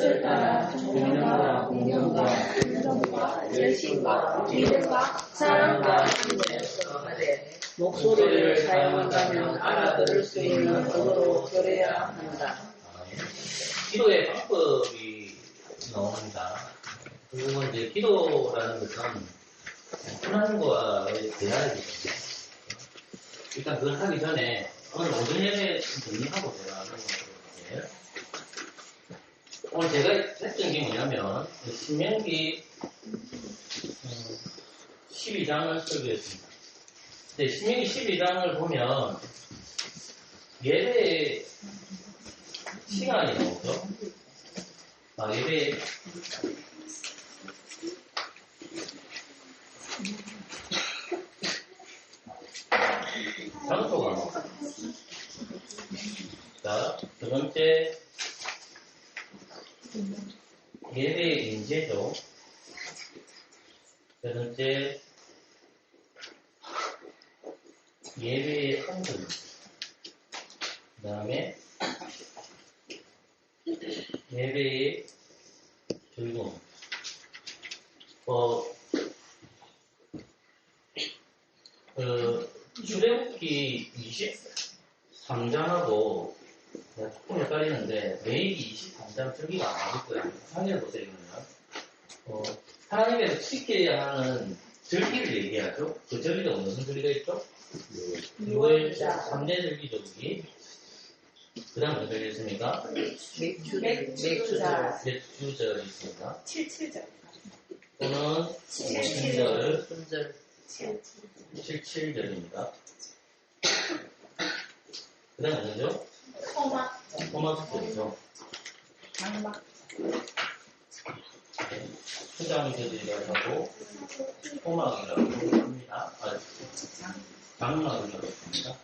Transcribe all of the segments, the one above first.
따라 존경과 공경과 존경과 열심과 믿음과 사랑과 힘내서 하되 목소리를 사용한다면 알아들을 수 있는 언어로 들어야 한다. 기도의 방법이 나옵니다. 그리고 이제 기도라는 것은 하나님과의 대화이거든요. 일단 그걸 하기 전에 오늘 모든 예배 정리하고 들어가는 거거든요. 오늘 제가 했던 게 뭐냐면 신명기 12장을 설교했습니다. 근데 신명기 12장을 보면 예배의 시간이 나오죠. 예배 장소가 나옵니다. 자, 두 번째 예배의 인재죠. 세 번째 예배의 한글. 그 다음에 예배의 즐거움. 출애굽기 23장하고 조금 헷갈리는데 레위기 23장 절기가 안 나올 거예요. 확인해보세요. 이거는 하나님께서 지켜야 하는 절기를 얘기하죠. 그 절기가 무슨 절기가 있죠? 6월 3대 절기죠. 여기. 그 다음 무슨 절기 있습니까? 맥주절이 있습니다. 77절 또는 7절 77절입니다. 그 다음 뭐죠? 토막절이죠. 장막 수장절이라고 하고 토막이라고 합니다. 장막이라고 합니다.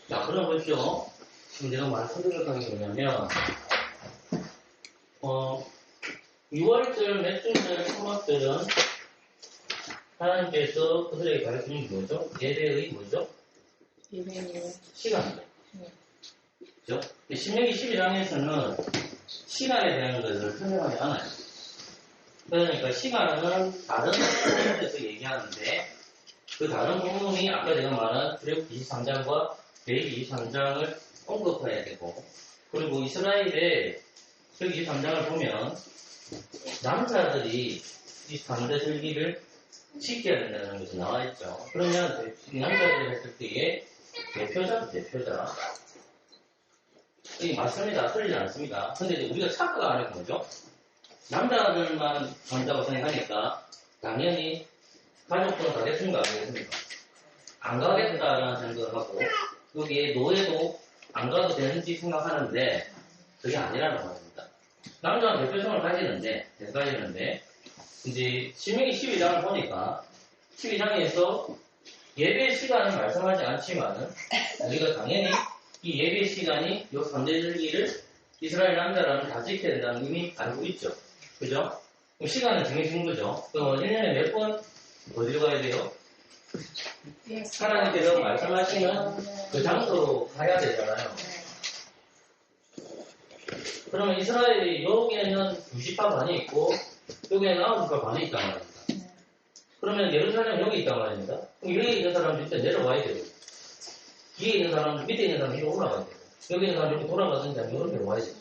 자, 그럼 보십시오. 지금 내가 말씀드렸던 게 뭐냐면 6월절, 맥주절, 토막절은 하나님께서 그들에게 가르치는 게 뭐죠? 예배의 뭐죠? 시간이죠. 그죠? 신명기 12장에서는 시간에 대한 것을 설명하지 않아요. 그러니까 시간은 다른 부분에서 얘기하는데 그 다른 부분이 아까 제가 말한 출애굽기 23장과 레위기 23장을 언급해야 되고, 그리고 이스라엘의 출애굽기 23장을 보면 남자들이 이 3대 절기를 지켜야 된다는 것이 나와 있죠. 그러면 남자들이 했을 때에 대표자. 이게 맞습니다. 틀리지 않습니다. 근데 이제 우리가 착각 안 해본 거죠. 남자들만 간다고 생각하니까 당연히 가족들은 가겠습니까? 안 가겠습니까? 안 가겠다라는 생각을 하고 여기에 노예도 안 가도 되는지 생각하는데 그게 아니라는 말입니다. 남자는 대표성을 가지는데 이제 신명기 12장을 보니까 12장에서 예배 시간은 말씀하지 않지만 우리가 당연히 이 예배 시간이 요 3대 절기를 이스라엘 남자라면 다 지켜야 된다는 의미 알고 있죠. 그죠? 그럼 시간은 정해진 거죠. 그럼 1년에 몇 번 어디로 가야 돼요? 하나님께서 말씀하시는 그 장소로 가야 되잖아요. 그러면 이스라엘이 여기에는 90파 반이 있고 여기에는 9파 반이 있단 말입니다. 그러면 예루살렘 여기 있단 말입니다. 그럼 위에 있는 사람은 일단 내려와야 돼요. 뒤에 있는 사람, 밑에 있는 사람 위로 올라가야 돼요. 여기 있는 사람 이렇게 돌아가든지 아니면 이렇게 와야 돼요.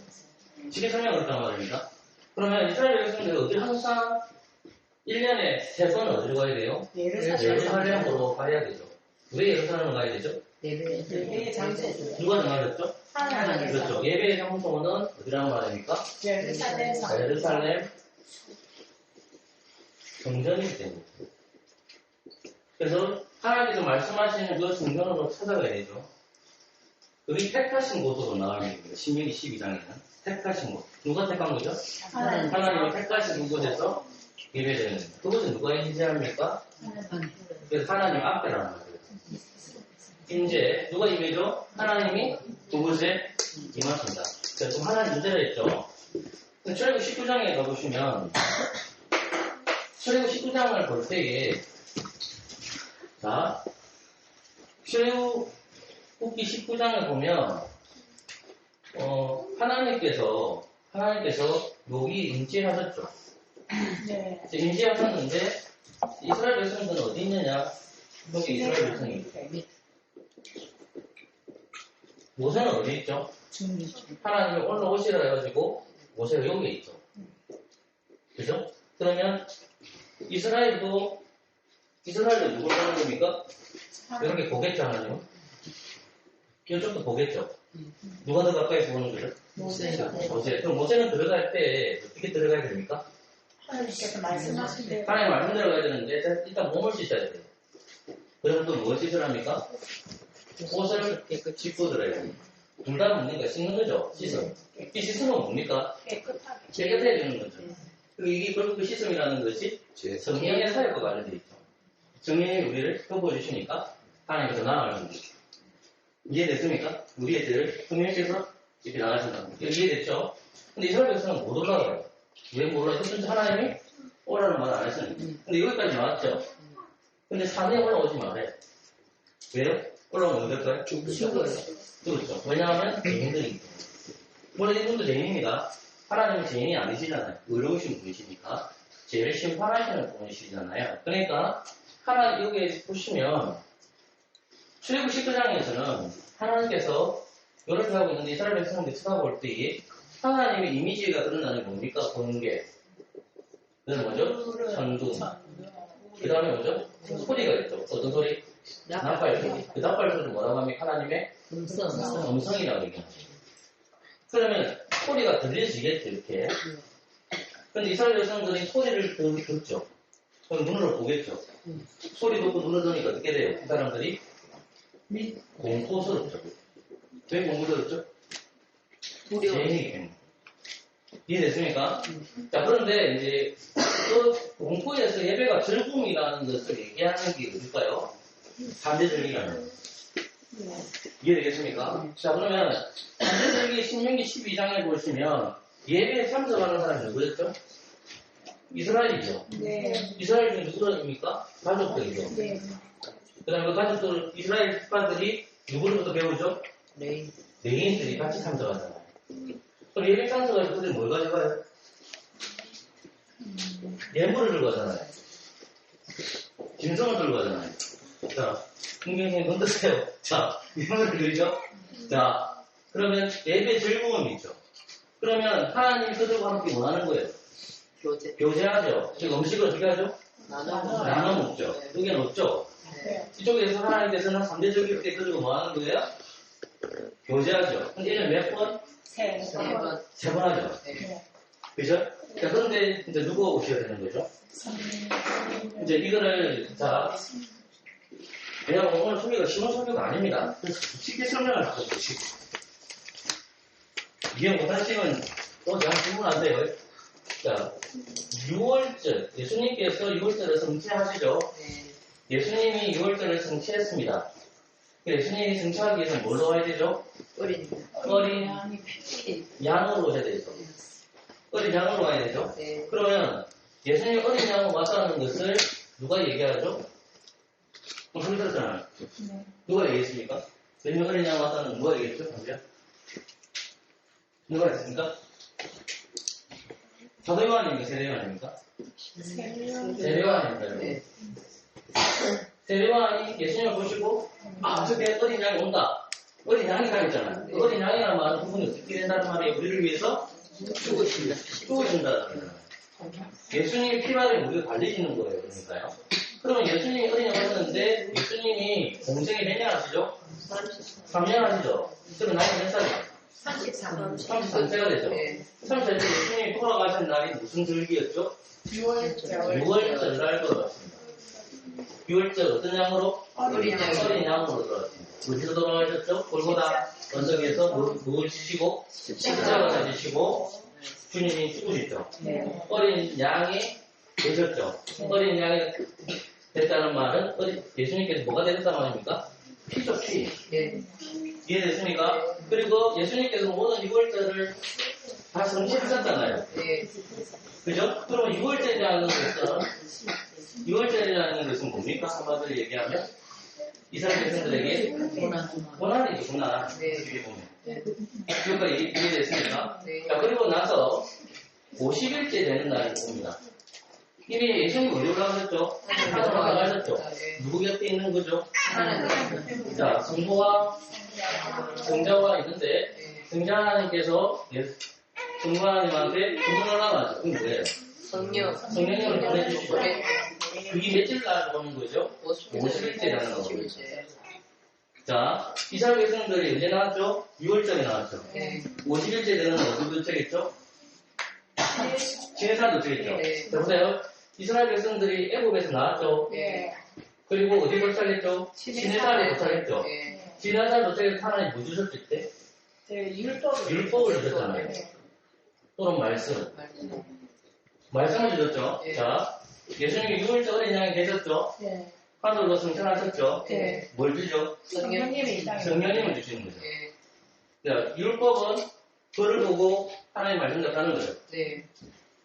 지금 설명을 했단 말입니다. 그러면 이스라엘 백성들이 어디 항상 1년에 3번 어디로 가야 돼요? 예루살렘으로 가야 되죠. 왜 예루살렘으로 가야 되죠? 예배의 장소 누가 정하셨죠? 하나님께서 그렇죠. 예배의 장소는 어디라는 말입니까? 예루살렘 성전이기 때문에. 그래서 하나님께서 말씀하시는 그 성전으로 찾아가야 되죠. 그게 택하신 곳으로 나가는 겁니다. 신명기 12장에는 택하신 곳. 누가 택한 거죠? 하나님이 택하신 그곳에서 예배드리는 겁니다. 그곳은 누가 인지합니까? 그래서 하나님 앞에라는 말이에요. 이제 누가 임해죠? 하나님이 그곳에 임하신다. 그래서 하나님 주제라 했죠. 출애굽 19장에 가보시면 출애굽 19장을 볼 때에 자 출애굽기 19장을 보면 하나님께서 여기 임재하셨죠. 네. 임재하셨는데 이스라엘 백성들은 어디 있느냐? 여기 이스라엘 백성이 모세는 어디 있죠? 하나님이 올라오시라 해가지고 모세가 여기에 있죠. 그죠? 그러면 이스라엘도 누굴 보는 겁니까? 이렇게 보겠죠, 하나님은? 이쪽도 보겠죠? 누가 더 가까이 보는 거죠? 모세. 그럼 모세는 들어갈 때 어떻게 들어가야 됩니까? 하나님께서 말씀하신 하나님 말씀 들어가야 되는데 일단 몸을 씻어야 돼요. 그럼 또 무엇 씻으라 합니까? 옷을 씻고 들어야 돼요. 둘 다 뭡니까? 씻는 거죠? 씻어. 이 씻음은 뭡니까? 깨끗해야 되는 거죠. 그리고 이게 결국 그 씻음이라는 것이 성령의 사역과 관련되어 있죠. 성령이 우리를 덮어주시니까 하나님께서 나아가는 거죠. 이해됐습니까? 우리 애들을 성령께서 이렇게 나가신다는 거죠. 이해됐죠? 근데 이스라엘 백성은 못 올라가요. 왜 못 올라가요? 그런지 하나님이 오라는 말 안 했으니까. 근데 여기까지 나왔죠? 근데 산에 올라오지 말아요. 왜요? 올라오면 뭐 될까요? 죽어요. 그렇죠. 왜냐하면 죄인들이기 때문에. 물론 이분도 죄인입니다. 하나님은 죄인이 아니시잖아요. 의로우신 분이시니까. 죄를 심판하시는 분이시잖아요. 그러니까 하나님 여기 보시면 출애굽 19장에서는 하나님께서 이렇게 하고 있는데 이스라엘 백성들이 쳐다볼 때 하나님의 이미지가 드러나는 게 뭡니까? 보는 게. 그건 뭐죠? 천둥. 그 다음에 뭐죠? 소리가 있죠. 어떤 소리? 나팔 소리. 그 나팔 소리는 뭐라고 합니까? 하나님의 음성이라고 얘기합니다. 그러면 소리가 들려지겠죠, 이렇게. 근데 이스라엘 백성들이 소리를 듣죠. 그럼 눈으로 보겠죠. 소리 듣고 눈을 뜨니까 어떻게 돼요? 그 사람들이 공포스럽죠. 왜 공포스럽죠? 죄인이기 때문에. 이해됐습니까? 자, 그런데 이제 그 공포에서 예배가 즐거움이라는 것을 얘기하는 게 어딜까요? 반대절기라는 거. 이해되겠습니까? 자, 그러면 반대절기 신명기 12장에 보시면 예배에 참석하는 사람이 누구였죠? 이스라엘이죠. 네. 이스라엘 중에 누구입니까? 가족들이죠. 네. 그 다음에 그 가족들, 이스라엘 집안들이 누구로부터 배우죠? 레인들이 같이 참석하잖아요. 그럼 예배 참석할 때 그들이 뭘 가져가요? 예물을 들고 가잖아요. 짐승을 들고 가잖아요. 자, 김경님 눈 뜨세요. 자, 예물을 드리죠? 자, 그러면 예배 즐거움이 있죠. 그러면 하나님이 그들과 함께 뭐 하는 거예요? 교제하죠. 즉 음식을 어떻게 하죠? 나눠 먹죠. 여기는 없죠. 네. 이쪽에서 하나님께서는 3대절기 때 그들과 뭐 하는 거예요? 교제하죠. 근데 1년 몇 번? 세 번. 3번 하죠. 네. 그죠? 자, 그런데 이제 누가 오셔야 되는 거죠? 이제 이거를, 자, 왜냐면 오늘 소개가 쉬운 소개가 아닙니다. 그래서 쉽게 설명을 하고 보시고. 이해 못하시면 또 저한테 질문하세요. 자, 6월절, 예수님께서 6월절을 성취하시죠? 예수님이 6월절을 성취했습니다. 예수님이 성취하기 위해서는 뭘로 와야 되죠? 어린 양으로 오셔야 되죠. 어린 양으로 와야 되죠. 그러면 예수님이 어린 양으로 왔다는 것을 누가 얘기하죠? 소리 들었잖아요. 누가 얘기했습니까? 예수님이 어린 양으로 왔다는 누가 얘기했죠? 누가 했습니까? 사도 요한입니까? 세례 요한입니까? 세례 요한입니다. 세례 요한이 예수님을 보시고 저게 어린 양이 온다. 어린 양이 가있잖아요. 어린 양이라는 말은 부분이 어떻게 된다는 말이에요? 우리를 위해서 죽으신다. 예수님이 필요하면 우리가 달리시는 거예요. 그러니까요. 그러면 예수님이 어린 양이 왔는데 예수님이 공생에 몇 년 하시죠? 3년 하시죠? 그럼 나이 몇 살이에요? 33세가 되죠. 33세 예수님이 돌아가신 날이 무슨 절기였죠? 6월절 날 돌아갔습니다. 6월절 어떤 양으로? 어린 양으로 돌아갔습니다. 어디서 돌아가셨죠? 골고다 언덕에서 무을 지시고 십자가를 지시고 주님이 죽으셨죠. 어린 양이 되셨죠. 어린 양이 됐다는 말은 예수님께서 뭐가 되셨단 말입니까? 피죠, 피. 이해됐습니까? 그리고 예수님께서 모든 6월절을 다 성취하셨잖아요. 그죠? 그러면 6월절이라는 것은 뭡니까? 한마디로 얘기하면 이스라엘 백성들에게 고난이죠, 고난. 어떻게 보면. 지금까지 이해됐습니까? 네. 자, 그리고 나서 50일째 되는 날이 옵니다. 이미 예수님 어디 올라가셨죠? 하늘로 올라가셨죠? 누구 곁에 있는 거죠? 자, 성부와 성자와 있는데 성자 하나님께서 성부 하나님한테 두분 올라가죠. 그게 뭐예요? 성령님을 보내주시죠. 그게 며칠 날 오는 거죠? 50일째 되는 거거든요. 자, 이스라엘 백성들이 언제 나왔죠? 6월절에 나왔죠. 50일째 되는 어디 도착했죠? 지네살 도착했죠. 네. 자, 보세요. 이스라엘 백성들이 애굽에서 나왔죠. 예. 그리고 어디 도착했죠? 지네살에 도착했죠. 네. 지네살 도착해서 하나님 뭐 주셨을 때? 율법을 주셨잖아요. 또는 말씀을 주셨죠. 네. 자, 예수님이 6월절 어린 양이 되셨죠. 예. 하늘로 승천하셨죠. 예. 뭘 주죠? 성령님이 이 땅에 성령님을 주시는 거죠. 네. 자, 율법은 그를 보고 하나님 말씀 답하는 거죠. 네.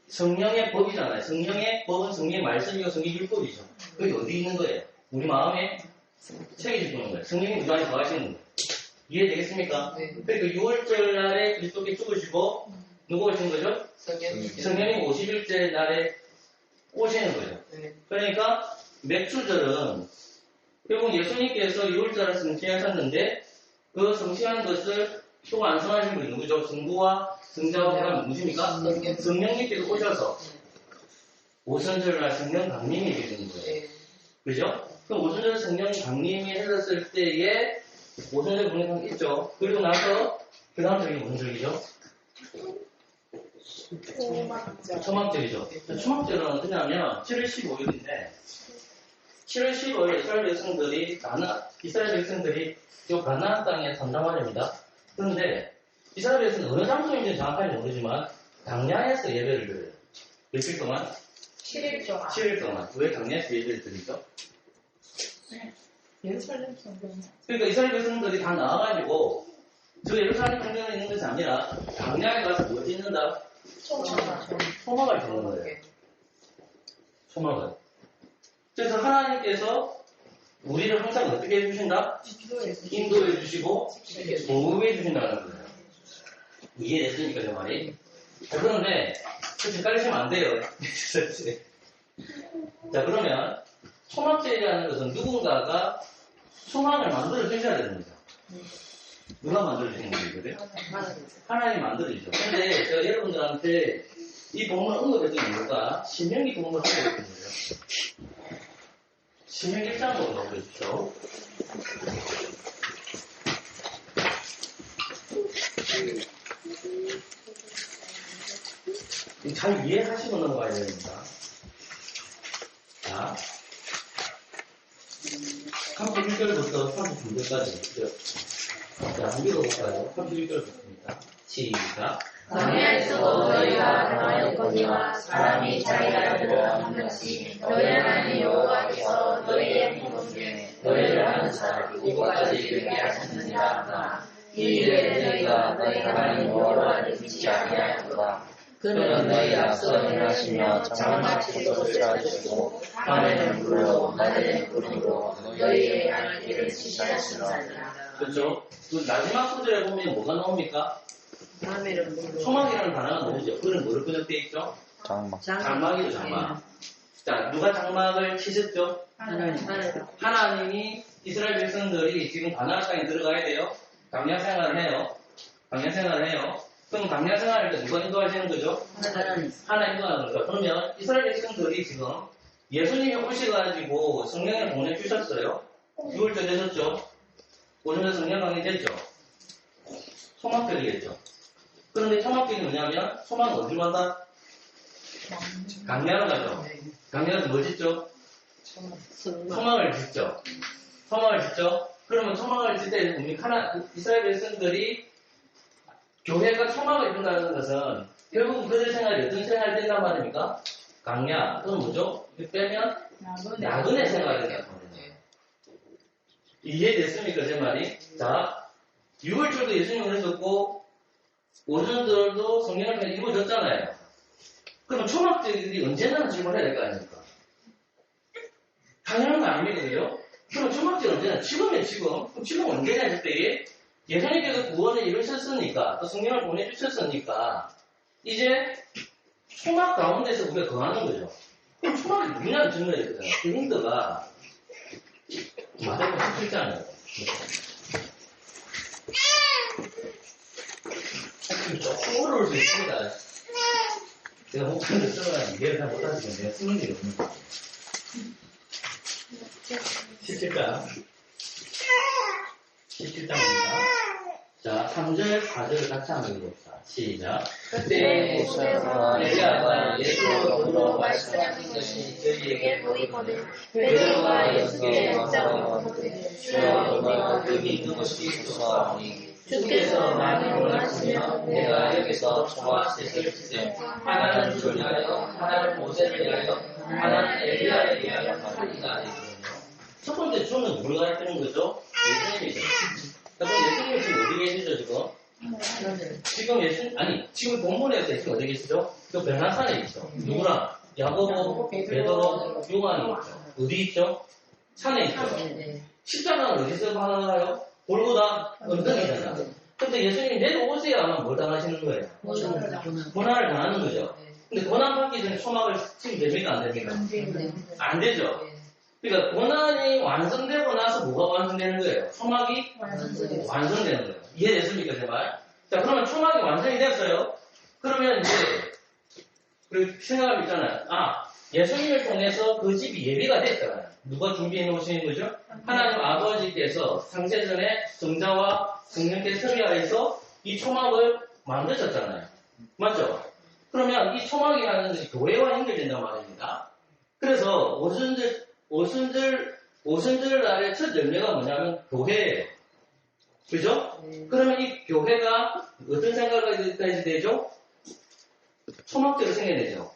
성령의 법이잖아요. 성령의 법은 성령의 말씀이고 성령의 율법이죠. 그게 어디 있는 거예요? 우리 마음에 새겨주는 거예요. 성령이 우리 안에 거하시는 거예요. 이해되겠습니까? 네. 그러니까 6월절 날에 그리스도께 죽으시고 누구 오신 거죠? 성령님 50일째 날에 오시는 거죠. 네. 그러니까 맥주절은 결국 예수님께서 6월절을 성취하셨는데 그 성취한 것을 또 완성하신 분이 누구죠? 성부와 성자와 그다음 누구십니까? 성령님께서 오셔서 오순절날 성령 강림이 되는 거예요. 네. 그죠? 그럼 오순절 성령 강림이 해졌을 때에 오순절 분회상 있죠. 그리고 나서 그 다음 절이 무슨 절이죠? 초막절이죠. 초막절은 어떠냐면 7월 15일인데 7월 15일 이스라엘 백성들이 이 가나안 땅에 산다말입니다. 그런데 이스라엘 백성은 어느 장소인지 정확하게 모르지만 광야에서 예배를 드려요. 며칠 동안? 7일 동안. 7일 동안. 왜 광야에서 예배를 드리죠? 예루살렘 성경. 그러니까 이스라엘 백성들이 다 나와가지고 저 예루살렘 성경에 있는 것이 아니라 광야에 가서 뭘 짓는다? 소막을 짓는 거예요. 소막을. 그래서 하나님께서 우리를 항상 어떻게 해주신다? 인도해 주시고 보호해 주신다는 거예요. 이해됐습니까, 저 말이? 자, 그런데 헷갈리시면 안 돼요. 자, 그러면 초막절이라는 것은 누군가가 소망을 만들어 주셔야 되는 거죠. 누가 만들어 주신 거거든요? 하나님이 만들어 주죠. 근데 제가 여러분들한테 이 본문을 언급했던 이유가 신명기 본문을 언급했던 거예요. 신명기 1장으로 넘겨주시죠. 잘 이해하시고 넘어가야 됩니다. 자, 31절부터 39절까지. 자, 한번 읽어볼까요? 31절부터입니다. 시작. 광야에서 너희가 당하였거니와 사람이 자기가 들어 한 명씩 너희 하나님 여호와께서 너희의 부모 중에 너희를 하는 사람 이곳까지 이르게 하셨느니라. 이 일에 너희가 너희 하나님 여호와를 믿지 아니하였도다. 그는 너희 앞서 행하시며 장막 채소를 하시고 밤에는 불로 낮에는 구름으로 너희의 갈 길을 지시하시느니라. 그렇죠? 그 마지막 구절에 보면 뭐가 나옵니까? 소막이라는 단어가 나오죠. 그는 뭐를 번역되어 있죠? 장막이죠, 장막. 자, 누가 장막을 치셨죠? 하나님이 이스라엘 백성들이 지금 가나안 땅에 들어가야 돼요. 광야 생활을 해요. 광야 생활을 해요. 그럼 광야 생활할 때 누가 인도하시는 거죠? 하나님 인도하는 거죠. 그러면 이스라엘 백성들이 지금 예수님이 오셔가지고 성령을 보내주셨어요. 6월절 되셨죠? 오전에 성령 강의 됐죠? 소막절이겠죠. 그런데 소막절이 뭐냐면 소망은 어디로 간다? 강야로 가죠. 강야에서 뭐 짓죠? 소망을 짓죠. 소망을 짓죠. 그러면 소망을 짓 때 우리 이스라엘 백성들이 교회가 소망을 이룬다는 것은 결국 그들 생활이 어떤 생활이 된단 말입니까? 강야 또는 뭐죠? 빼면 나그네 생활이 된단 말이에요. 이해됐습니까? 제 말이? 자, 6월절도 예수님을 하셨고 오전절도 성령을 통해 이루어졌잖아요. 그러면 초막절이 언제나 질문해야 될 거 아닙니까? 당연한 거 아닙니까? 그죠? 그럼 초막절 언제나? 지금이에요, 지금. 그럼 지금 언제냐 했을 때에 예수님께서 구원을 이루셨으니까, 또 성령을 보내주셨으니까, 이제 초막 가운데서 우리가 거하는 거죠. 그럼 초막이 누구냐는 질문이 있거든요. 그 힌트가 마태복음 17장이에요. 조금 어려울 수 있습니다. 제가 목사님들 쓰면 이해를 잘 못하시면 내가 쓰는 게 없는 17장입니다. 자, 3절, 4절을 같이 한번 읽어봅시다. 시작. 그때 오셔서 엘리야가 예수로 더불어 말씀하신 것이 저희에게 보이거든 베드로가 예수께 묻자고 주여 우리가 여기 있는 것이 있소서 하니 주께서 많이 원하시면 내가 여기서 초막셋을 주세 하나는 주를 위하여 하나는 모세를 위하여 하나는 엘리야를 위하여 하리라. 첫 번째 주는 누굴 가르치는 거죠? 예수님이죠. 그럼 예수님은 지금 어디 계시죠, 지금? 지금 본문에서 지금 어디 계시죠? 그 변화산에 있죠. 누구랑? 야고보, 베드로, 요한이 있죠. 어디 있죠? 산에 있죠. 십자가는 어디서 하나요? 골고다 언덕이잖아. 근데 예수님이 내려오셔야만 뭘 당하시는 거예요? 고난을 당하는 거죠. 근데 고난 받기 전에 초막을 치면 됩니까? 안 됩니까? 안 되죠. 그러니까 고난이 완성되고 나서 뭐가 완성되는 거예요? 초막이 완성되는 거예요. 이해됐습니까, 제발? 자, 그러면 초막이 완성이 됐어요. 그러면 이제 그 생각을 있잖아요. 예수님을 통해서 그 집이 예비가 됐잖아요. 누가 준비해 놓으시는 거죠? 하나님 아버지께서 상세전에 성자와 성령께서 협의하여서 이 초막을 만드셨잖아요. 맞죠? 그러면 이 초막이라는 것이 교회와 연결된단 말입니다. 그래서 오순절 날의 첫 열매가 뭐냐면 교회예요. 그죠? 그러면 이 교회가 어떤 생각까지 되죠? 초막대로 생겨내죠.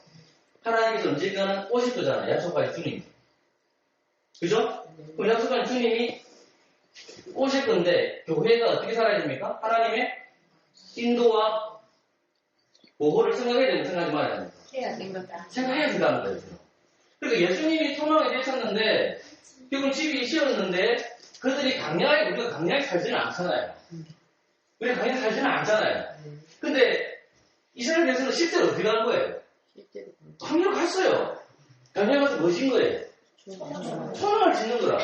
하나님께서 언젠가는 오실 거잖아요. 약속하신 주님. 그죠? 그럼 약속하신 주님이 오실 건데 교회가 어떻게 살아야 됩니까? 하나님의 인도와 보호를 생각해야 되는 생각하지 말아야 됩니다. 생각해야 된다는 거예요. 그러니까 예수님이 초막이 되셨는데 지금 집이 쉬었는데 그들이 우리가 강약하게 살지는 않잖아요. 우리가 강약하게 살지는 않잖아요. 근데 이스라엘 백성은 실제로 어떻게 한 거예요? 강약을 갔어요. 강약을 가서 뭐 진 거예요? 초막을 짓는 거라.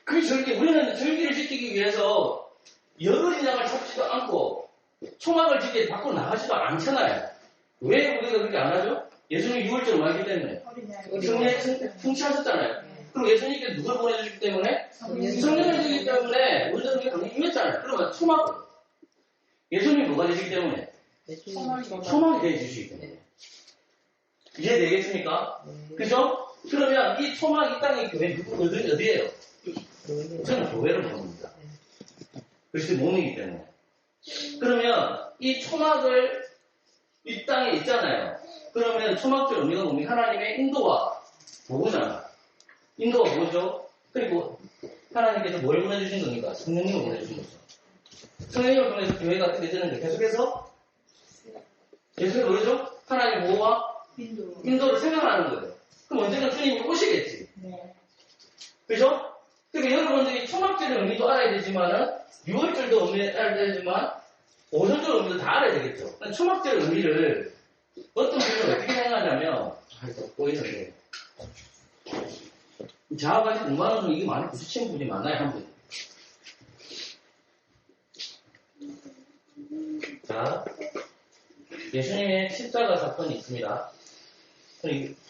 그 절기, 우리는 절기를 지키기 위해서 여린양을 잡지도 않고 초막을 짓게 밖으로 나가지도 않잖아요. 왜 우리가 그렇게 안 하죠? 예수님이 6월절 왔기 때문에. 성령이 funk치하셨잖아요. 그리고 예수님께 누굴 보내주기 때문에? 성령을 주기 때문에 우리도 그렇게 강력히 임했잖아요. 그러면 초막, 예수님이 뭐가 되시기 때문에? 초막이 되어주시기 때문에. 이해되겠습니까? 그죠? 그러면 이 초막, 이 땅의 교회 어디예요? 저는 교회를 보냅니다. 그리스도의 몸이기 때문에. 그러면 이 초막을 이 땅에 있잖아요. 그러면 초막절 의미가 뭡니까? 하나님의 인도와 보호잖아. 인도가 뭐죠? 그리고 하나님께서 뭘 보내주신 겁니까? 성령님을 보내주신 거죠. 성령님을 통해서 교회가 어떻게 되는데 계속해서 뭐죠? 하나님의 보호와 인도를 생각하는 거예요. 그럼 언젠가 주님이 오시겠지. 그죠? 그러니까 여러분들이 초막절의 의미도 알아야 되지만은 6월절도 의미를 알아야 되지만 오순절 의미도 다 알아야 되겠죠. 초막절 의미를 어떤 분들은 어떻게 생각하냐면 보이는데 자아가지고 공부하는 분 이게 많이 부딪히는 분이 많아요. 한 분. 자, 예수님의 십자가 사건이 있습니다.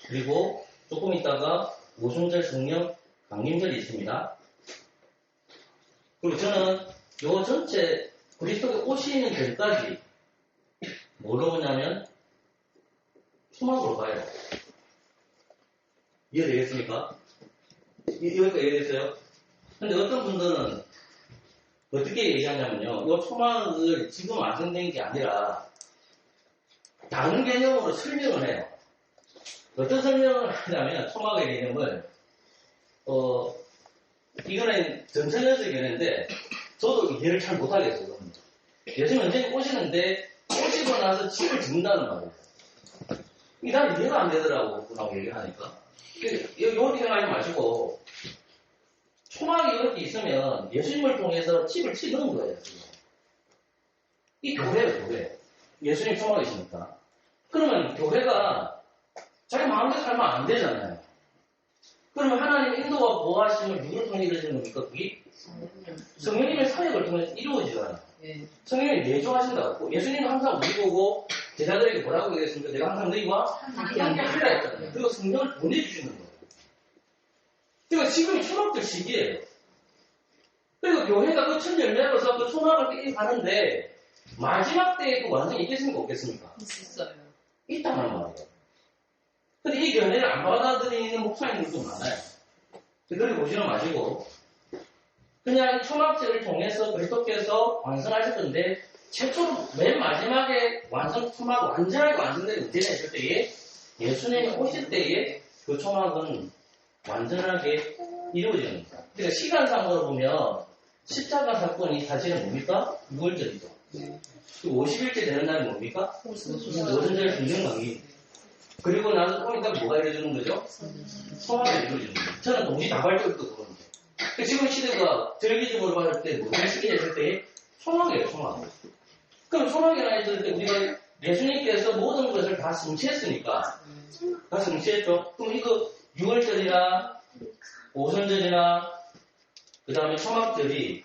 그리고 조금 있다가 오순절 성령 강림절이 있습니다. 그리고 저는 요 전체 그리스도가 오시는 전까지 뭐로 보냐면 초막으로 봐요. 이해되겠습니까? 여기까지 이해됐어요? 근데 어떤 분들은 어떻게 얘기하냐면요. 이 초막을 지금 완성된 게 아니라 다른 개념으로 설명을 해요. 어떤 설명을 하냐면 초막의 개념을 이거는 전천연적 개념인데 저도 이해를 잘 못하겠어요. 예수님 언제 오시는데 오시고 나서 집을 짓는다는 말이에요. 난 이해가 안 되더라고 라고 얘기하니까. 이렇게 생각하지 마시고 초막이 이렇게 있으면 예수님을 통해서 칩을 치는 거예요, 지금. 이 교회예요, 교회. 예수님 초막이 있으니까. 그러면 교회가 자기 마음대로 살면 안 되잖아요. 그러면 하나님 인도와 보호하심을 누구를 통해 이루어지는 겁니까? 그게 성령님의 사역을 통해서 이루어지잖아요. 성령님이 내조하신다고. 예수님은 항상 우리 보고 제자들에게 뭐라고 얘기했습니까? 내가 항상 너희와 함께 하리라 했잖아요. 그리고 성령을 보내주시는 거예요. 그러니까 지금이 초막절 시기예요. 그리고 교회가 그 첫 열매로서 그 초막을 깨게 가는데 마지막 때에 그 완전히 있겠습니까? 없겠습니까? 있어요. 있다는 말이에요. 근데 이 견해를 안 받아들이는 목사님들도 많아요. 그걸 보지는 마시고 그냥 초막절을 통해서 그리스도께서 완성하셨던데 최초로 맨 마지막에 초막 완전하게 완성된 은혜를 했을 때에 예수님이 오실 때에 그 초막은 완전하게 이루어지는 겁니다. 그러니까 시간상으로 보면 십자가 사건이 사실은 뭡니까? 6월절이죠. 50일째 되는 날이 뭡니까? 오순절 중령강이. 그리고 나서 좀 이따 뭐가 이루어지는 거죠? 초막이 이루어지는 거죠. 저는 동시다발적으로 그러는데. 지금 시대가 절기적으로 봤을 때, 무슨 시기에 있을 때, 초막이에요, 초막. 그럼 초막이라 했을 때 우리가 예수님께서 모든 것을 다 성취했으니까, 다 성취했죠? 그럼 이거 6월절이나 오순절이나 그 다음에 초막절이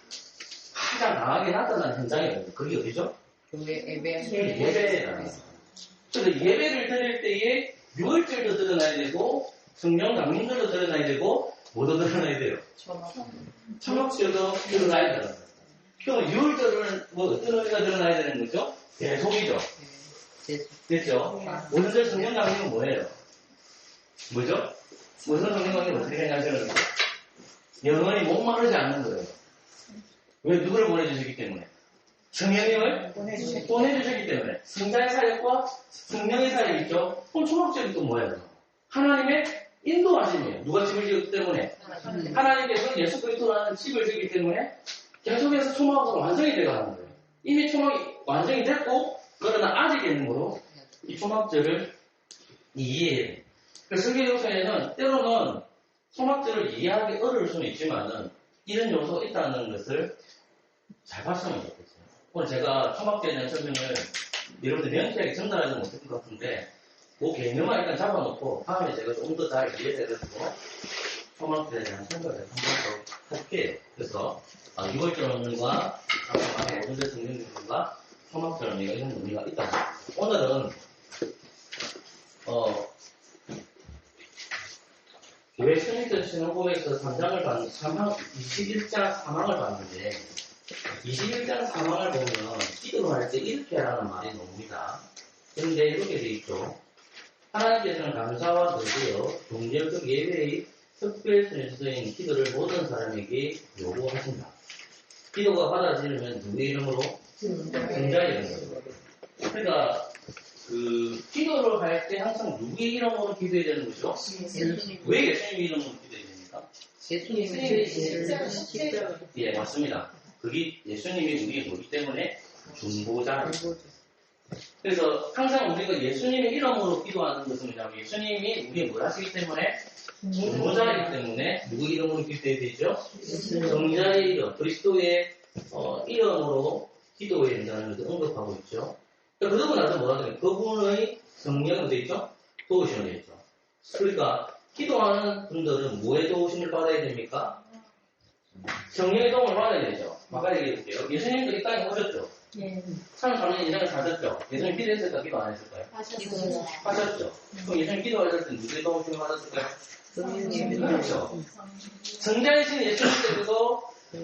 가장 강하게 나타나는 현장이거든요. 그게 어디죠? 예배라는 거예요. 그래서 예배를 드릴 때에 6월절도 드러나야 되고 성령 강림절도 드러나야 되고 뭐도 드러나야 돼요? 초막절도 드러나야 되는 거예요. 그럼 6월절은 뭐 어떤 의미가 드러나야 되는 거죠? 대속이죠. 됐죠? 오순절 성령 강림은 뭐예요? 뭐죠? 무슨 성령 강림은 어떻게 생각하시는 거예요? 영원히 목마르지 않는 거예요. 왜? 누구를 보내주시기 때문에? 성령님을 보내주시기 때문에. 성자의 사역과 성령의 사역이 있죠. 그럼 초막절이 또 뭐예요? 하나님의 인도하심이에요. 누가 집을 지었기 때문에? 하나님께서 예수 그리스도라는 집을 지었기 때문에 계속해서 초막으로 완성이 되어가는 거예요. 이미 초막이 완성이 됐고 그러나 아직 있는으로 이 초막절을 이해해야 돼요. 그래서 성경에서는 때로는 초막절을 이해하기 어려울 수는 있지만은 이런 요소가 있다는 것을 잘 봤으면 좋겠어요. 오늘 제가 초막절에 대한 설명을 여러분들 명쾌하게 전달하지 못했던 것 같은데 그 개념만 일단 잡아놓고 다음에 제가 좀 더 잘 이해해가지고 초막절에 대한 설명을 한 번 더 할게요. 그래서 6월절 언론과 오순절 성령님과 초막절 언론과 이런 의미가 있다. 오늘은 교회 스미트 신앙고백에서 3장을 봤는데 21장 3항을 봤는데 21장 3항을 보면 기도를 할 때 이렇게 하라는 말이 나옵니다. 그런데 이렇게 되어 있죠. 하나님께서는 감사와 돌리어 동절적 예배의 특별 순서인 기도를 모든 사람에게 요구하신다. 기도가 받아지려면 누구의 이름으로? 성자의 이름으로. 그러니까 기도를 할 때 항상 누구의 이름으로 기도해야 되는 거죠? 왜 예수님 이름으로 기도해야 됩니까? 예, 맞습니다. 그게 예수님이 우리의 뭐기 때문에 중보자입니다. 그래서 항상 우리가 예수님의 이름으로 기도하는 것은 뭐냐면 예수님이 우리의 뭘 하시기 때문에 중보자이기 때문에 누구 이름으로 기도해야 되죠? 성자의 이름, 그리스도의 이름으로 기도해야 된다는 것을 언급하고 있죠. 그러고 나서 뭐라 그래요? 그분의 성령은 되어 있죠? 도우심을 되어 있죠. 그러니까 기도하는 분들은 뭐에 도우심을 받아야 됩니까? 성령의 도움을 받아야 되죠. 아까 얘기했을게요. 예수님도 이 땅에 오셨죠? 33년 인생을 사셨죠? 예수님 기도했을까? 기도 안 했을까요? 하셨죠. 그럼 예수님 기도하실 때 누구의 도우심을 받았을까요? 그렇죠. 성자이신 예수님께서도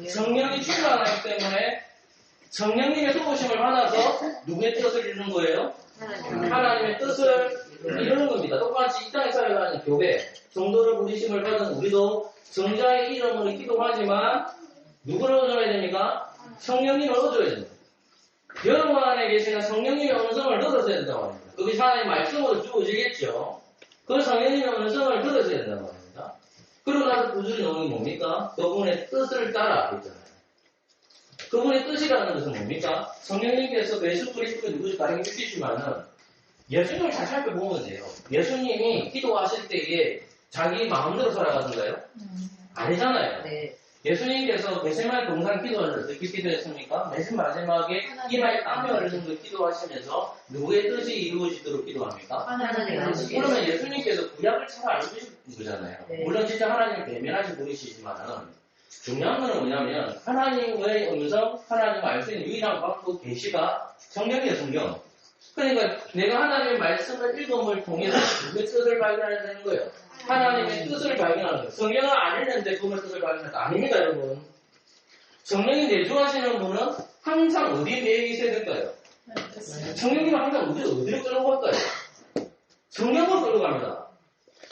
성령이 충만하기 때문에 성령님의 도우심을 받아서 누구의 뜻을 이루는 거예요? 하나님의 뜻을 이루는 겁니다. 똑같이 이 땅에 살아가는 교회, 성도를 부르심을 받은 우리도 성자의 이름으로 기도하지만 누구를 얻어야 됩니까? 성령님을 얻어야 됩니다. 여러분 안에 계시는 성령님의 음성을 들어서야 된다고 합니다. 그것이 하나님의 말씀으로 주어지겠죠. 그 성령님의 음성을 들어서야 된다고 합니다. 그러고 나서 구절이 나오는 게 뭡니까? 그분의 뜻을 따라 했잖아요. 그분의 뜻이라는 것은 뭡니까? 성령님께서 예수 그리스도를 누구지 가르쳐 주시지만은 예수님을 잘 살펴보면 돼요. 예수님이 기도하실 때에 자기 마음대로 살아가던가요? 아니잖아요. 예수님께서 게세마네 동산 기도를 어떻게 기도했습니까? 맨 마지막에 이마에 땀이 흘리는 정도 기도하시면서 누구의 뜻이 이루어지도록 기도합니까? 하나님의 뜻이 그러면 예수님께서 구약을 잘 알고 계신 거잖아요. 네. 물론 진짜 하나님을 대면하신 분이시지만은 중요한 거는 뭐냐면 하나님의 음성, 하나님을 알 수 있는 유일한 방법 계시가 성경이에요, 성경. 그러니까 내가 하나님의 말씀을 읽음을 통해서 누구의 뜻을 발견해야 되는 거예요. 하나님의 뜻을 발견하는 거예요. 성경을 안 읽는데 그분의 뜻을 발견한다. 아닙니다, 여러분. 성령이 내주하시는 분은 항상 어디에 매여 있어야 될까요? 성령님은 항상 어디로 끌고 갈까요? 성경으로 끌고 갑니다.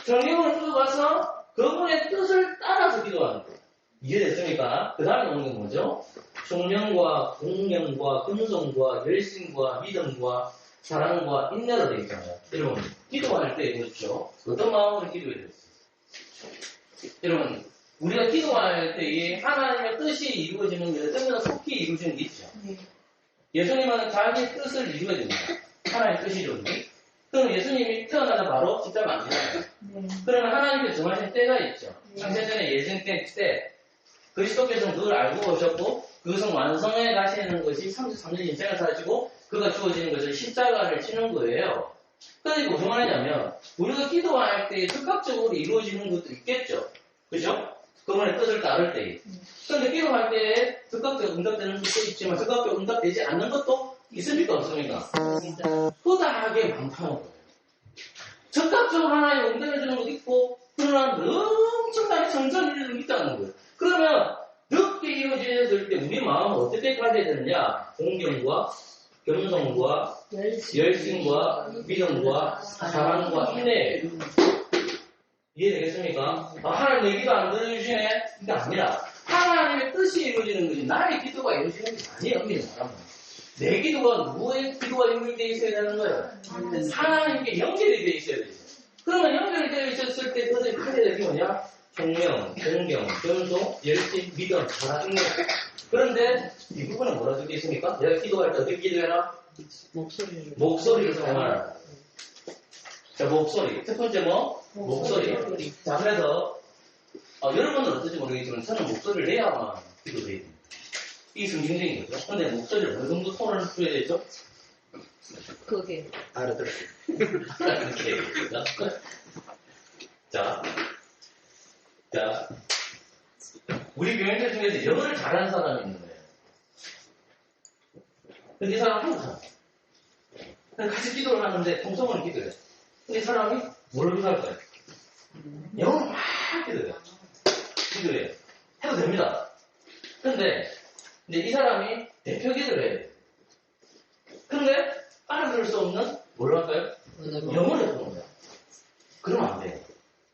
성경으로 끌고 가서 그분의 뜻을 따라서 기도하는 거예요. 이해됐습니까? 그 다음에 오는 게 뭐죠? 총명과 공명과 근성과 열심과 믿음과 사랑과 인내로 되어 있잖아요. 여러분, 기도할 때 보십시오. 어떤 마음으로 기도해야 돼요? 여러분, 우리가 기도할 때에 하나님의 뜻이 이루어지는 게 어떤 면 속히 이루어지는 게 있죠. 예수님은 자기의 뜻을 이루어야 됩니다. 하나님의 뜻이 이루어지는. 그럼 예수님이 태어나자 바로 십자가 안 되잖아요. 그러면 하나님께서 정하신 때가 있죠. 창세전에 예정된 때, 그리스도께서는 그걸 알고 오셨고, 그것을 완성해 가시는 것이 33년 인생을 사시고, 그가 주어지는 것을 십자가를 치는 거예요. 그러니까 무슨 말이냐면, 우리가 기도할 때 즉각적으로 이루어지는 것도 있겠죠. 그죠? 그분의 뜻을 따를 때. 그런데 기도할 때 즉각적으로 응답되는 것도 있지만, 즉각적으로 응답되지 않는 것도 있습니까? 없습니까? 후다하게 많다는 거예요. 즉각적으로 하나님 응답해주는 것도 있고, 그러나 엄청나게 천천히 이루어지는 것도 있다는 거예요. 그러면 늦게 이루어질 때 우리 마음은 어떻게 가져야 되느냐? 공경과 겸손과 열심과 믿음과 사랑과 인내. 이해되겠습니까? 하나님 내 기도 안 들어주시네? 이게 아니라 하나님의 뜻이 이루어지는 것이 나의 기도가 이루어지는 게 아니에요. 내 기도가 누구의 기도가 연결되어 있어야 되는 거예요? 하나님께 연결이 되어 있어야 되죠. 그러면 연결이 되어 있었을 때 그것을 가져야 되는 게 뭐냐? 총명, 공경, 겸손, 열심, 믿음, 사랑, 인내. 그런데 이 부분은 뭐라 적혀 있습니까? 내가 기도할 때 어떻게 기도해라? 목소리를 사용하라. 자, 목소리. 첫 번째 뭐? 목소리. 자, 그래서 여러분은 어떨지 모르겠지만 저는 목소리를 내야만 기도해야 됩니다. 이게 성경적인 거죠. 근데 목소리를 어느 정도 톤을 풀어야 되죠? 그게 알아들었어요. 이렇게 얘기합니다. 자, 우리 교인들 중에서 영어를 잘하는 사람이 있는 거예요. 근데 이 사람은 한국 사람. 근데 같이 기도를 하는데 통성으로 기도해요. 근데 이 사람이 뭘 기도할까요? 영어를 막 기도해요. 해도 됩니다. 근데 이 사람이 대표 기도를 해요. 근데 알아들을 수 없는 뭘 할까요? 영어를 해보는 거예요. 그러면 안 돼요.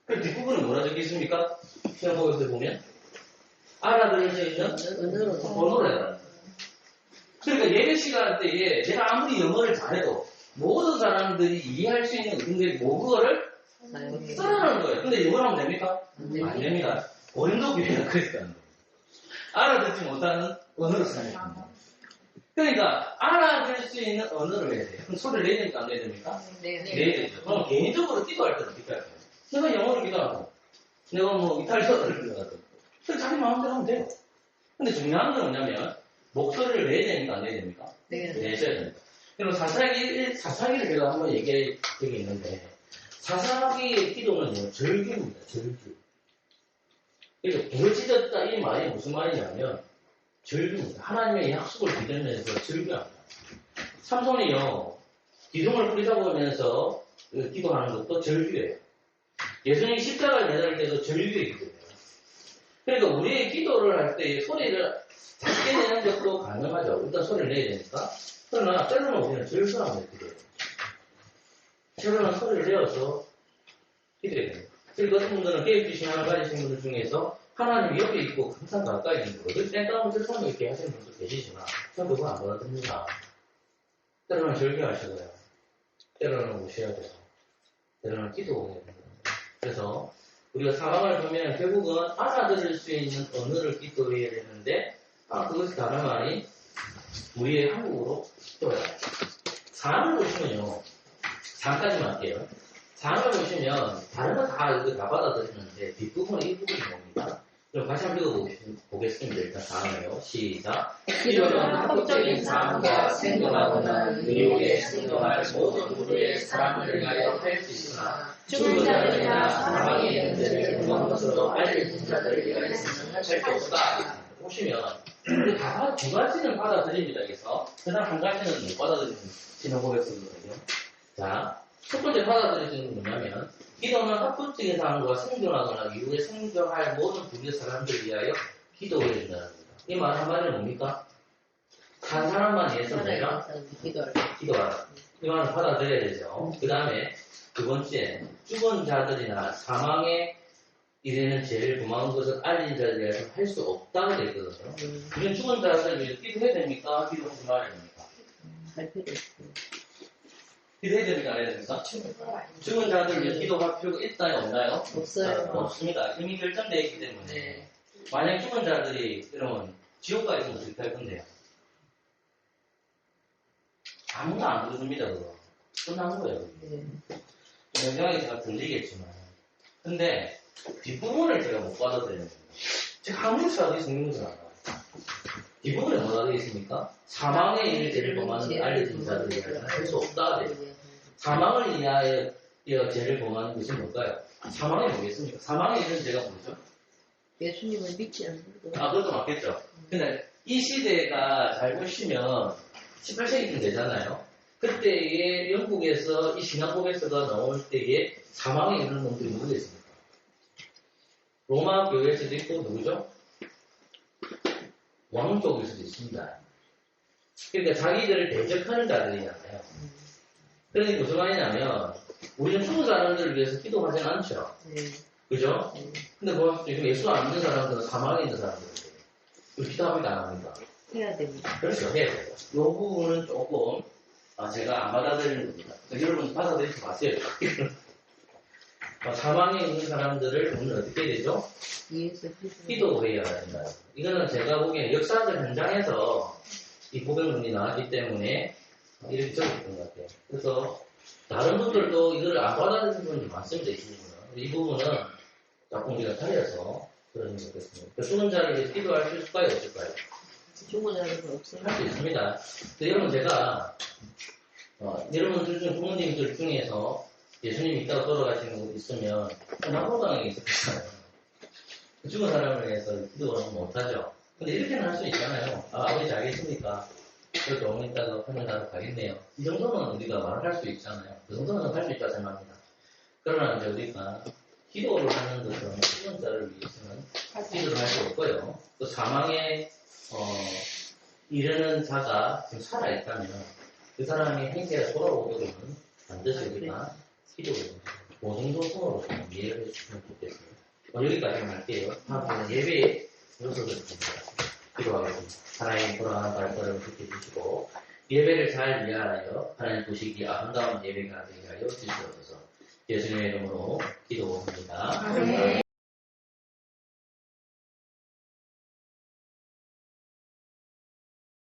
그 뒷부분은 뭐라 적혀 있습니까? 시험보에서 보면 알아들을 수 있는 언어를 해라. 그러니까 예배 시간 때에 내가 아무리 영어를 잘해도 모든 사람들이 이해할 수 있는 근데 모국어를 써라는 거예요. 근데 영어를 하면 됩니까? 안 됩니다. 고린도 교회가 그랬다는 거예요. 알아듣지 못하는 언어를 써야 그러니까 알아들 수 있는 언어를 해야 돼요. 그럼 소리를 내야 되니까 안 내야 됩니까? 내야 되죠. 그럼 개인적으로 기도할 때는 어떻게 할까요? 내가 영어를 기도하고 내가 뭐 이탈리아어를 기도하고 그럼 자기 마음대로 하면 돼요. 근데 중요한 건 뭐냐면 목소리를 내야 되니까 안 내야 됩니까? 내셔야 됩니다. 그럼 사사기를 제가 한번 얘기한 적이 있는데 사사기의 기도는요 절규입니다. 절규. 그래서 부러지졌다 이 말이 무슨 말이냐면 절규입니다. 하나님의 약속을 믿으면서 절규합니다. 삼손이요 기둥을 뿌리잡으면서 기도하는 것도 절규예요. 예수님이 십자가를 매달 때도 절규의 기도예요. 그러니까 우리의 기도를 할 때 소리를 작게 내는 것도 가능하죠. 일단 소리를 내야 되니까. 그러나 때로는 우리는 절규하면서 기도해요. 때로는 소리를 내어서 기도해야 됩니다. 그리고 어떤 분들은 계획주 신앙을 가지신 분들 중에서 하나님이 옆에 있고 항상 가까이 있는 거예요. 땡깡을 들고 이렇게 하시는 분도 계시지만 저는 그거 안 받아듭니다. 때로는 절규하시고요. 때로는 오셔야 돼요. 때로는 기도해야 됩니다. 그래서 우리가 상황을 보면 결국은 알아들을 수 있는 언어를 기도해야 되는데 그것이 다른 말이 우리의 한국어로 기도해야 돼요. 상황을 보시면요. 상까지만 할게요. 상황을 보시면 다른 거 다 받아들이는데 뒷부분은 이 부분이 뭡니까? 그럼 다시 한번 읽어보겠습니다. 일단 다음에요. 시작. 기도는 합법적인 삶과 생존하고는 의욕에 생존할 모든 부류의 사람을 위하여 할 수 있으나 죽은 자들이나 사망에 있는 자들을 그런 것으로 알려진 자들을 위하여서는 할 수 없다. 보시면 두 가지는 받아들입니다. 그래서 그다음 한 가지는 못 받아들이는 보겠습니다. 자, 첫 번째 받아들이는 건 뭐냐면 기도는 합법적인 삶과 생존하거나 이후에 생존할 모든 부류의 사람들을 위하여 기도해 준다는 겁니다. 이 말 한마디는 뭡니까? 한 사람만 위해서 내가 기도하라. 이 말을 받아들여야 되죠. 그 다음에 두 번째, 죽은 자들이나 사망에 이르는 죄를 범한 것을 알린 자들에 대해서 할 수 없다고 되어 있거든요. 이런 죽은 자들을 위해서 기도해야 됩니까? 기도하지 말아야 됩니까? 할 필요 없고. 기도해야 됩니까? 안 해야 됩니까? 죽은 자들을 위해서 기도할 필요가 있나요? 없나요? 없어요. 없습니다. 이미 결정되어 있기 때문에. 만약 죽은 자들이 이러면 지옥가 있으면 어떻게 할 건데요? 아무도 안 들어줍니다, 그거. 끝난 거예요. 굉장히 제가 들리겠지만. 근데 뒷부분을 제가 못 받아들이는 겁니다. 제가 아무리 사도 있는 것은 알아요. 뒷부분에 뭐가 되어 있습니까? 사망에 이를 죄를 범하는 알려진 자들에 대해서는 할 수 없다. 사망을 위하여 죄를 범하는 것이 뭘까요? 사망이 뭐겠습니까? 사망에 이르는 죄가 뭐죠? 예수님을 믿지 않는 거. 아, 그것도 맞겠죠. 근데 이 시대가 잘 보시면 18세기쯤 되잖아요. 그때에 영국에서 이 신앙고백서가 나올 때에 사망에 이르는 놈들이 누구가 있습니까? 로마 교회에서도 있고 누구죠? 왕 쪽에서도 있습니다. 그러니까 자기들을 대적하는 자들이잖아요. 그러니까 무슨 말이냐면 우리는 죽은 사람들을 위해서 기도하지는 않죠. 그죠? 근데 뭐 지금 예수 안 믿는 사람들은 사망에 있는 사람들인데 우리 기도합니까 안 합니까? 해야 됩니다. 그렇죠. 해야 돼요. 이 부분은 조금 제가 안 받아들이는 겁니다. 여러분 받아들이지 마세요. 사망에 있는 사람들을 오늘 어떻게 되죠? 기도해야 된다. 이거는 제가 보기엔 역사적 현장에서 이 고백문이 나왔기 때문에 이렇게 적었던 것 같아요. 그래서 다른 분들도 이걸 안 받아들이는 분이 많습니다. 이 부분은 조금 우리가 살려서 그러면 좋겠습니다. 죽은 자를 위해 기도할 수 있을까요? 없을까요? 죽은 자는 없어요. 할 수 있습니다. 여러분 제가 여러분들 중 부모님들 중에서 예수님 있다고 돌아가시는 분 있으면 낙로당에 있었잖아요. 죽은 사람을 위해서 기도를 못하죠. 근데 이렇게는 할 수 있잖아요. 아버지 알겠습니까? 그렇게 오면 있다가 하면 나도 가겠네요. 이 정도는 우리가 말을 할 수 있잖아요. 그 정도는 할 수 있다고 생각합니다. 그러나 이제 우리가 기도를 하는 것은 죽은 자를 위해서는 기도를 할 수 없고요. 또 사망에 이르는 자가 지금 살아있다면 그 사람이 행세가 돌아오도록은 반드시 우리가 기도를 그 정도 선으로 좀 이해를 해주시면 좋겠어요. 여기까지만 할게요. 다음번에 예배에 요소를 기도하겠습니다. 하나님 돌아가는 발걸음을 지켜주시고 예배를 잘 이해하여 하나님 보시기에 아름다운 예배가 되게 하여 주시옵소서. 예수님의 이름으로 기도합니다.